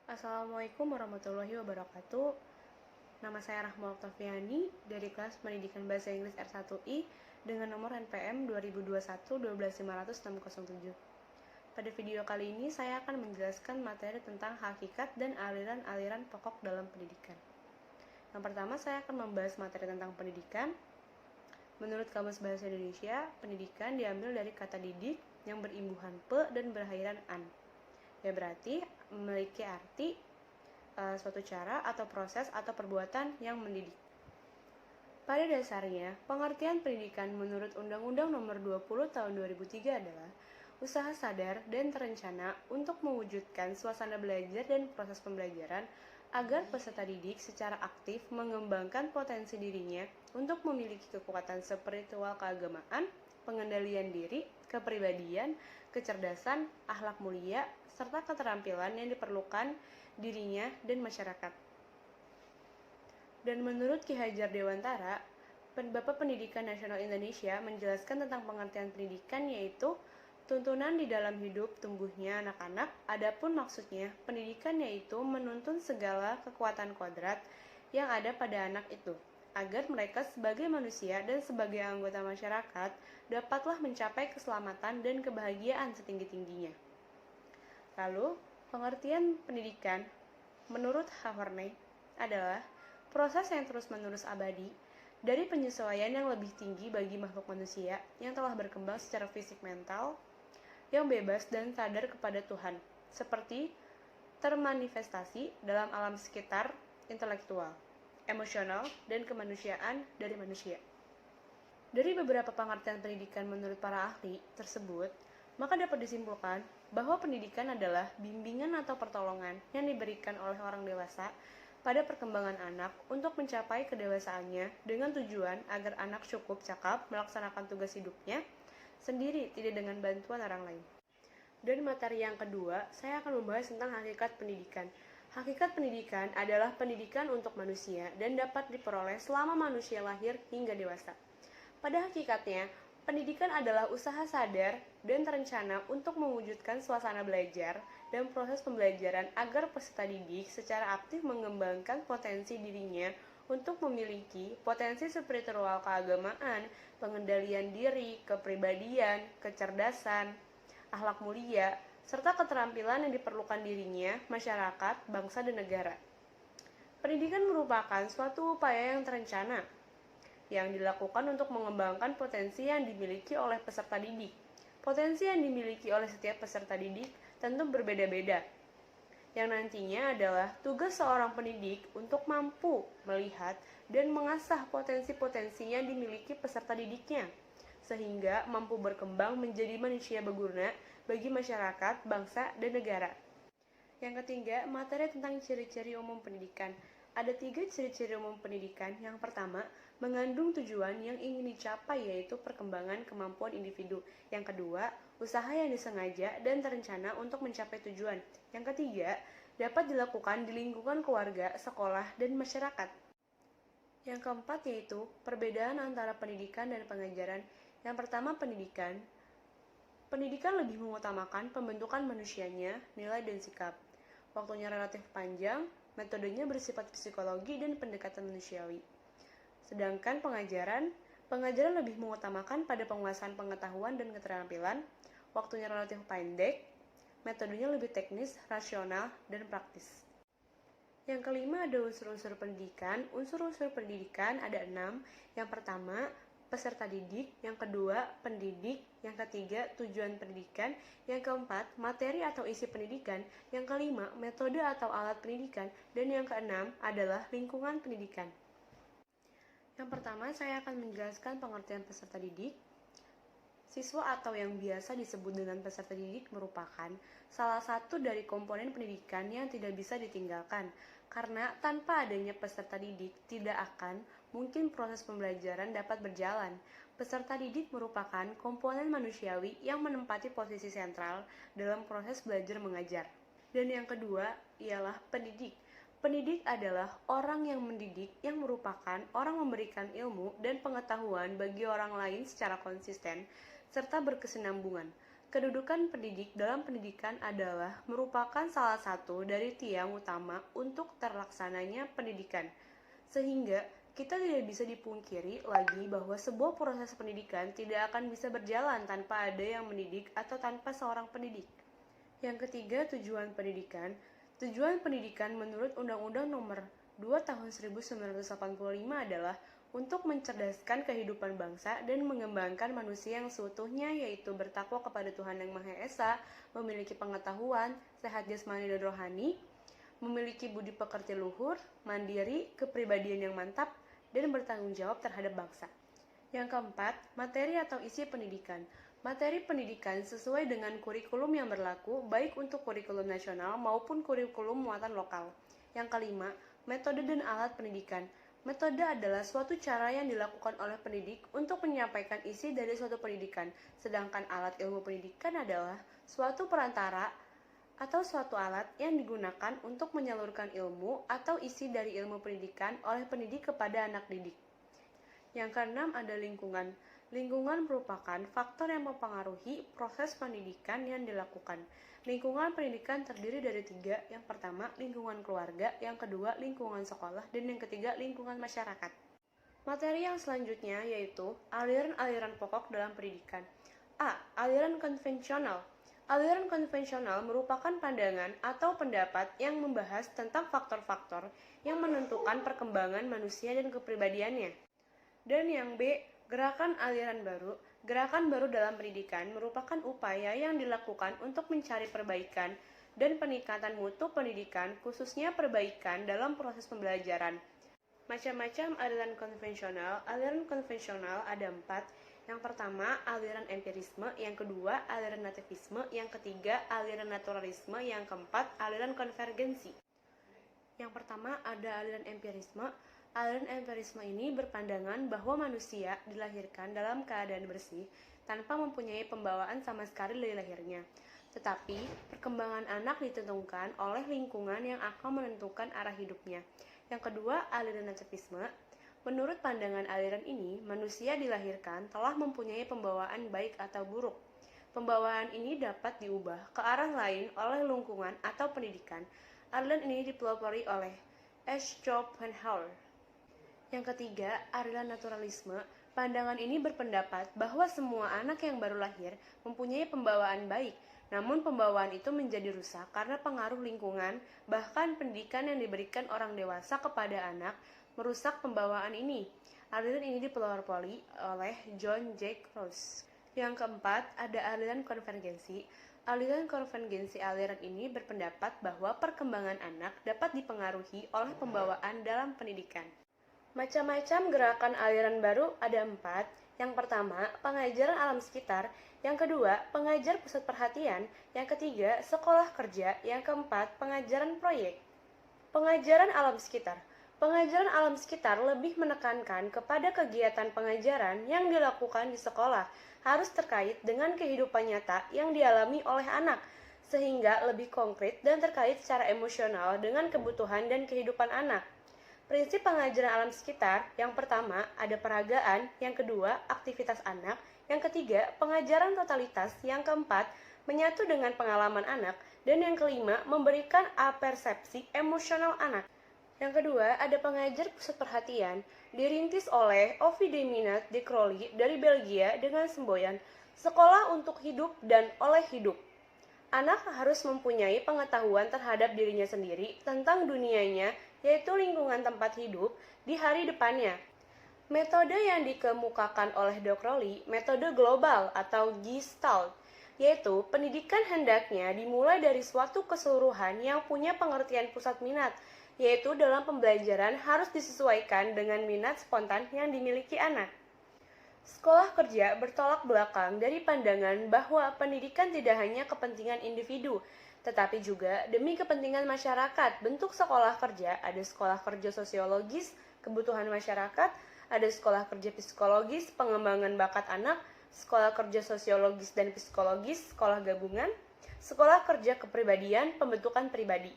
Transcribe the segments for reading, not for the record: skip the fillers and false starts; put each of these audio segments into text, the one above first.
Assalamualaikum warahmatullahi wabarakatuh. Nama saya Rahma Oktaviani dari kelas Pendidikan Bahasa Inggris R1I dengan nomor NPM 2021 12500 Pada video kali ini saya akan menjelaskan materi tentang hakikat dan aliran-aliran pokok dalam pendidikan. Yang pertama, saya akan membahas materi tentang pendidikan. Menurut Kamus Bahasa Indonesia, pendidikan diambil dari kata didik yang berimbuhan pe dan berakhiran an. Ya berarti memiliki arti suatu cara atau proses atau perbuatan yang mendidik. Pada dasarnya, pengertian pendidikan menurut Undang-Undang Nomor 20 Tahun 2003 adalah usaha sadar dan terencana untuk mewujudkan suasana belajar dan proses pembelajaran agar peserta didik secara aktif mengembangkan potensi dirinya untuk memiliki kekuatan spiritual keagamaan, pengendalian diri, kepribadian, kecerdasan, akhlak mulia, serta keterampilan yang diperlukan dirinya dan masyarakat. Dan menurut Ki Hajar Dewantara, Bapak Pendidikan Nasional Indonesia menjelaskan tentang pengertian pendidikan yaitu tuntunan di dalam hidup tumbuhnya anak-anak. Adapun maksudnya, pendidikan yaitu menuntun segala kekuatan kodrat yang ada pada anak itu, agar mereka sebagai manusia dan sebagai anggota masyarakat dapatlah mencapai keselamatan dan kebahagiaan setinggi-tingginya. Lalu, pengertian pendidikan menurut Horney adalah proses yang terus-menerus abadi dari penyesuaian yang lebih tinggi bagi makhluk manusia yang telah berkembang secara fisik mental, yang bebas dan sadar kepada Tuhan, seperti termanifestasi dalam alam sekitar intelektual, emosional, dan kemanusiaan dari manusia. Dari beberapa pengertian pendidikan menurut para ahli tersebut, maka dapat disimpulkan bahwa pendidikan adalah bimbingan atau pertolongan yang diberikan oleh orang dewasa pada perkembangan anak untuk mencapai kedewasaannya dengan tujuan agar anak cukup cakap melaksanakan tugas hidupnya sendiri, tidak dengan bantuan orang lain. Dan materi yang kedua, saya akan membahas tentang hakikat pendidikan. Hakikat pendidikan adalah pendidikan untuk manusia dan dapat diperoleh selama manusia lahir hingga dewasa. Pada hakikatnya, pendidikan adalah usaha sadar dan terencana untuk mewujudkan suasana belajar dan proses pembelajaran agar peserta didik secara aktif mengembangkan potensi dirinya untuk memiliki potensi spiritual keagamaan, pengendalian diri, kepribadian, kecerdasan, akhlak mulia, serta keterampilan yang diperlukan dirinya, masyarakat, bangsa, dan negara. Pendidikan merupakan suatu upaya yang terencana yang dilakukan untuk mengembangkan potensi yang dimiliki oleh peserta didik. Potensi yang dimiliki oleh setiap peserta didik tentu berbeda-beda, yang nantinya adalah tugas seorang pendidik untuk mampu melihat dan mengasah potensi-potensi yang dimiliki peserta didiknya, sehingga mampu berkembang menjadi manusia berguna bagi masyarakat, bangsa, dan negara. Yang ketiga, materi tentang ciri-ciri umum pendidikan. Ada 3 ciri-ciri umum pendidikan. Yang pertama, mengandung tujuan yang ingin dicapai yaitu perkembangan kemampuan individu. Yang kedua, usaha yang disengaja dan terencana untuk mencapai tujuan. Yang ketiga, dapat dilakukan di lingkungan keluarga, sekolah, dan masyarakat. Yang keempat yaitu perbedaan antara pendidikan dan pengajaran. Yang pertama, pendidikan. Pendidikan lebih mengutamakan pembentukan manusianya, nilai dan sikap. Waktunya relatif panjang, metodenya bersifat psikologi dan pendekatan manusiawi. Sedangkan pengajaran lebih mengutamakan pada penguasaan pengetahuan dan keterampilan, waktunya relatif pendek, metodenya lebih teknis, rasional, dan praktis. Yang kelima ada unsur-unsur pendidikan. Unsur-unsur pendidikan ada 6. Yang pertama, peserta didik, yang kedua, pendidik, yang ketiga, tujuan pendidikan, yang keempat, materi atau isi pendidikan, yang kelima, metode atau alat pendidikan, dan yang keenam adalah lingkungan pendidikan. Yang pertama, saya akan menjelaskan pengertian peserta didik. Siswa atau yang biasa disebut dengan peserta didik merupakan salah satu dari komponen pendidikan yang tidak bisa ditinggalkan, karena tanpa adanya peserta didik tidak akan mungkin proses pembelajaran dapat berjalan. Peserta didik merupakan komponen manusiawi yang menempati posisi sentral dalam proses belajar mengajar. Dan yang kedua ialah pendidik. Pendidik adalah orang yang mendidik, yang merupakan orang memberikan ilmu dan pengetahuan bagi orang lain secara konsisten serta berkesinambungan. Kedudukan pendidik dalam pendidikan adalah merupakan salah satu dari tiang utama untuk terlaksananya pendidikan. Sehingga kita tidak bisa dipungkiri lagi bahwa sebuah proses pendidikan tidak akan bisa berjalan tanpa ada yang mendidik atau tanpa seorang pendidik. Yang ketiga, tujuan pendidikan. Tujuan pendidikan menurut Undang-Undang Nomor 2 Tahun 1985 adalah untuk mencerdaskan kehidupan bangsa dan mengembangkan manusia yang seutuhnya, yaitu bertakwa kepada Tuhan Yang Maha Esa, memiliki pengetahuan, sehat jasmani dan rohani, memiliki budi pekerti luhur, mandiri, kepribadian yang mantap, dan bertanggung jawab terhadap bangsa. Yang keempat, materi atau isi pendidikan. Materi pendidikan sesuai dengan kurikulum yang berlaku, baik untuk kurikulum nasional maupun kurikulum muatan lokal. Yang kelima, metode dan alat pendidikan. Metode adalah suatu cara yang dilakukan oleh pendidik untuk menyampaikan isi dari suatu pendidikan, sedangkan alat ilmu pendidikan adalah suatu perantara atau suatu alat yang digunakan untuk menyalurkan ilmu atau isi dari ilmu pendidikan oleh pendidik kepada anak didik. Yang keenam ada lingkungan. Lingkungan merupakan faktor yang mempengaruhi proses pendidikan yang dilakukan. Lingkungan pendidikan terdiri dari tiga. Yang pertama, lingkungan keluarga. Yang kedua, lingkungan sekolah. Dan yang ketiga, lingkungan masyarakat. Materi yang selanjutnya yaitu aliran-aliran pokok dalam pendidikan. A. Aliran konvensional. Aliran konvensional merupakan pandangan atau pendapat yang membahas tentang faktor-faktor yang menentukan perkembangan manusia dan kepribadiannya. Dan yang B. Gerakan aliran baru. Gerakan baru dalam pendidikan merupakan upaya yang dilakukan untuk mencari perbaikan dan peningkatan mutu pendidikan, khususnya perbaikan dalam proses pembelajaran. Macam-macam aliran konvensional. Aliran konvensional ada 4. Yang pertama, aliran empirisme. Yang kedua, aliran nativisme. Yang ketiga, aliran naturalisme. Yang keempat, aliran konvergensi. Yang pertama, ada aliran empirisme. Aliran empirisme ini berpandangan bahwa manusia dilahirkan dalam keadaan bersih tanpa mempunyai pembawaan sama sekali dari lahirnya. Tetapi, perkembangan anak ditentukan oleh lingkungan yang akan menentukan arah hidupnya. Yang kedua, aliran nativisme. Menurut pandangan aliran ini, manusia dilahirkan telah mempunyai pembawaan baik atau buruk. Pembawaan ini dapat diubah ke arah lain oleh lingkungan atau pendidikan. Aliran ini dipelopori oleh Schopenhauer. Yang ketiga, aliran naturalisme. Pandangan ini berpendapat bahwa semua anak yang baru lahir mempunyai pembawaan baik, namun pembawaan itu menjadi rusak karena pengaruh lingkungan, bahkan pendidikan yang diberikan orang dewasa kepada anak merusak pembawaan ini. Aliran ini dipelopori oleh John Jack Ross. Yang keempat, ada aliran konvergensi. Aliran konvergensi aliran ini berpendapat bahwa perkembangan anak dapat dipengaruhi oleh pembawaan dalam pendidikan. Macam-macam gerakan aliran baru ada 4. Yang pertama, pengajaran alam sekitar. Yang kedua, pengajar pusat perhatian. Yang ketiga, sekolah kerja. Yang keempat, pengajaran proyek. Pengajaran alam sekitar. Pengajaran alam sekitar lebih menekankan kepada kegiatan pengajaran yang dilakukan di sekolah harus terkait dengan kehidupan nyata yang dialami oleh anak, sehingga lebih konkret dan terkait secara emosional dengan kebutuhan dan kehidupan anak. Prinsip pengajaran alam sekitar, yang pertama ada peragaan, yang kedua aktivitas anak, yang ketiga pengajaran totalitas, yang keempat menyatu dengan pengalaman anak, dan yang kelima memberikan apersepsi emosional anak. Yang kedua ada pengajar pusat perhatian, dirintis oleh Ovid Minat de Crowley dari Belgia dengan semboyan Sekolah untuk Hidup dan Oleh Hidup. Anak harus mempunyai pengetahuan terhadap dirinya sendiri tentang dunianya, yaitu lingkungan tempat hidup di hari depannya. Metode yang dikemukakan oleh de Crowley, metode global atau Gestalt, yaitu pendidikan hendaknya dimulai dari suatu keseluruhan yang punya pengertian pusat minat, yaitu dalam pembelajaran harus disesuaikan dengan minat spontan yang dimiliki anak. Sekolah kerja bertolak belakang dari pandangan bahwa pendidikan tidak hanya kepentingan individu, tetapi juga demi kepentingan masyarakat. Bentuk sekolah kerja ada sekolah kerja sosiologis, kebutuhan masyarakat, ada sekolah kerja psikologis, pengembangan bakat anak, sekolah kerja sosiologis dan psikologis, sekolah gabungan, sekolah kerja kepribadian, pembentukan pribadi.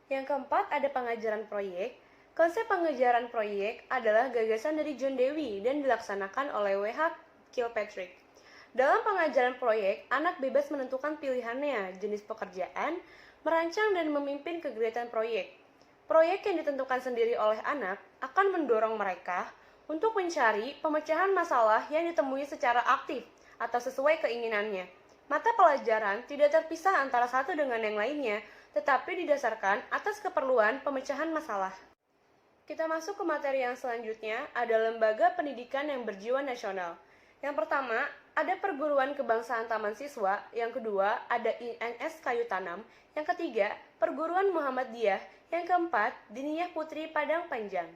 Yang keempat ada pengajaran proyek. Konsep pengajaran proyek adalah gagasan dari John Dewey dan dilaksanakan oleh W.H. Kilpatrick. Dalam pengajaran proyek, anak bebas menentukan pilihannya, jenis pekerjaan, merancang dan memimpin kegiatan proyek. Proyek yang ditentukan sendiri oleh anak akan mendorong mereka untuk mencari pemecahan masalah yang ditemui secara aktif atau sesuai keinginannya. Mata pelajaran tidak terpisah antara satu dengan yang lainnya, tetapi didasarkan atas keperluan pemecahan masalah. Kita masuk ke materi yang selanjutnya, ada lembaga pendidikan yang berjiwa nasional. Yang pertama, ada perguruan kebangsaan Taman Siswa. Yang kedua, ada INS Kayu Tanam. Yang ketiga, perguruan Muhammadiyah. Yang keempat, Diniyah Putri Padang Panjang.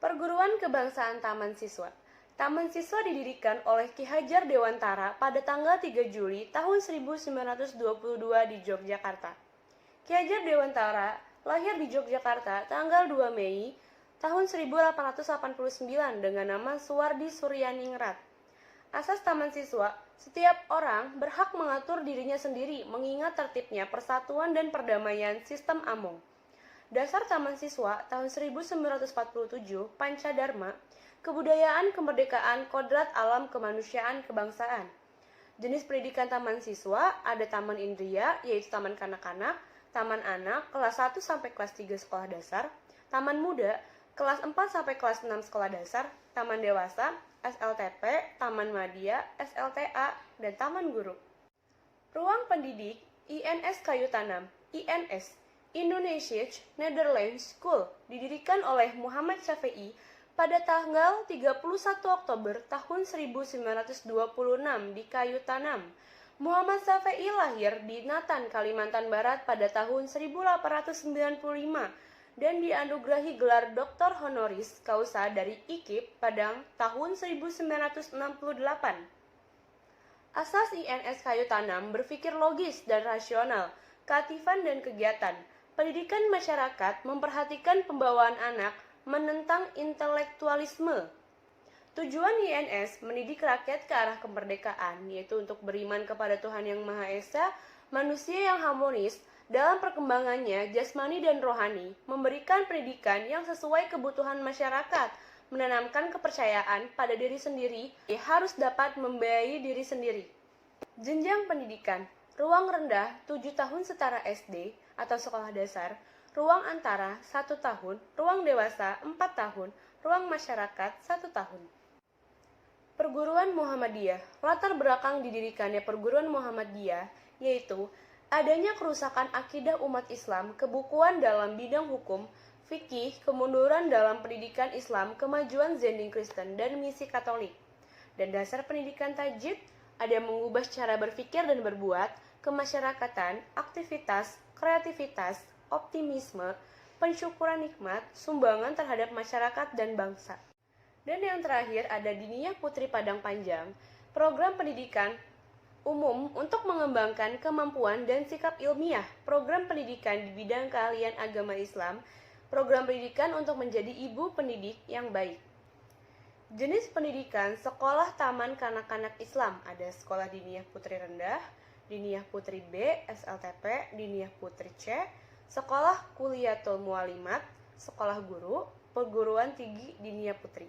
Perguruan kebangsaan Taman Siswa. Taman Siswa didirikan oleh Ki Hajar Dewantara pada tanggal 3 Juli tahun 1922 di Yogyakarta. Ki Hajar Dewantara lahir di Yogyakarta tanggal 2 Mei tahun 1889 dengan nama Suwardi Suryaningrat. Asas Taman Siswa, setiap orang berhak mengatur dirinya sendiri mengingat tertibnya persatuan dan perdamaian sistem Among. Dasar Taman Siswa tahun 1947, Pancadharma, Kebudayaan, Kemerdekaan, Kodrat Alam, Kemanusiaan, Kebangsaan. Jenis pendidikan Taman Siswa ada Taman Indria, yaitu taman kanak-kanak, Taman Anak, kelas 1 sampai kelas 3 sekolah dasar, Taman Muda, kelas 4 sampai kelas 6 sekolah dasar, Taman Dewasa, SLTP, Taman Madya, SLTA, dan Taman Guru. Ruang pendidik INS Kayu Tanam, INS, Indonesia Netherlands School, didirikan oleh Muhammad Syafi'i pada tanggal 31 Oktober tahun 1926 di Kayu Tanam. Muhammad Syafi'i lahir di Natan, Kalimantan Barat pada tahun 1895 dan dianugerahi gelar Doktor Honoris Causa dari IKIP pada tahun 1968. Asas INS Kayu Tanam berpikir logis dan rasional, keaktifan dan kegiatan. Pendidikan masyarakat memperhatikan pembawaan anak, menentang intelektualisme. Tujuan INS mendidik rakyat ke arah kemerdekaan, yaitu untuk beriman kepada Tuhan Yang Maha Esa, manusia yang harmonis dalam perkembangannya jasmani dan rohani, memberikan pendidikan yang sesuai kebutuhan masyarakat, menanamkan kepercayaan pada diri sendiri, harus dapat membiayai diri sendiri. Jenjang pendidikan, ruang rendah 7 tahun setara SD atau sekolah dasar, ruang antara 1 tahun, ruang dewasa 4 tahun, ruang masyarakat 1 tahun. Perguruan Muhammadiyah, latar belakang didirikannya perguruan Muhammadiyah, yaitu adanya kerusakan akidah umat Islam, kebukuan dalam bidang hukum, fikih, kemunduran dalam pendidikan Islam, kemajuan Zending Kristen, dan misi Katolik. Dan dasar pendidikan tajwid, ada mengubah cara berpikir dan berbuat, kemasyarakatan, aktivitas, kreativitas, optimisme, pensyukuran nikmat, sumbangan terhadap masyarakat dan bangsa. Dan yang terakhir ada Diniyah Putri Padang Panjang, program pendidikan umum untuk mengembangkan kemampuan dan sikap ilmiah, program pendidikan di bidang keahlian agama Islam, program pendidikan untuk menjadi ibu pendidik yang baik. Jenis pendidikan sekolah taman kanak-kanak Islam, ada sekolah Diniyah Putri Rendah, Diniyah Putri B, SLTP, Diniyah Putri C, Sekolah Kuliatul Mualimat, Sekolah Guru, Perguruan Tinggi Diniyah Putri.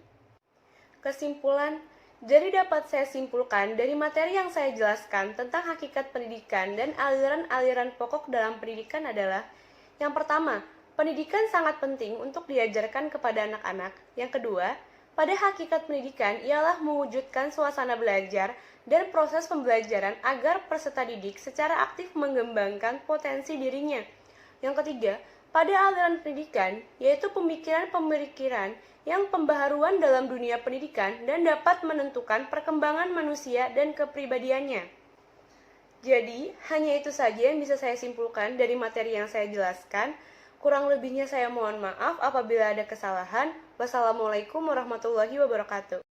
Kesimpulan, jadi dapat saya simpulkan dari materi yang saya jelaskan tentang hakikat pendidikan dan aliran-aliran pokok dalam pendidikan adalah: yang pertama, pendidikan sangat penting untuk diajarkan kepada anak-anak. Yang kedua, pada hakikat pendidikan ialah mewujudkan suasana belajar dan proses pembelajaran agar peserta didik secara aktif mengembangkan potensi dirinya. Yang ketiga, pada aliran pendidikan, yaitu pemikiran-pemikiran yang pembaharuan dalam dunia pendidikan dan dapat menentukan perkembangan manusia dan kepribadiannya. Jadi, hanya itu saja yang bisa saya simpulkan dari materi yang saya jelaskan. Kurang lebihnya saya mohon maaf apabila ada kesalahan. Wassalamualaikum warahmatullahi wabarakatuh.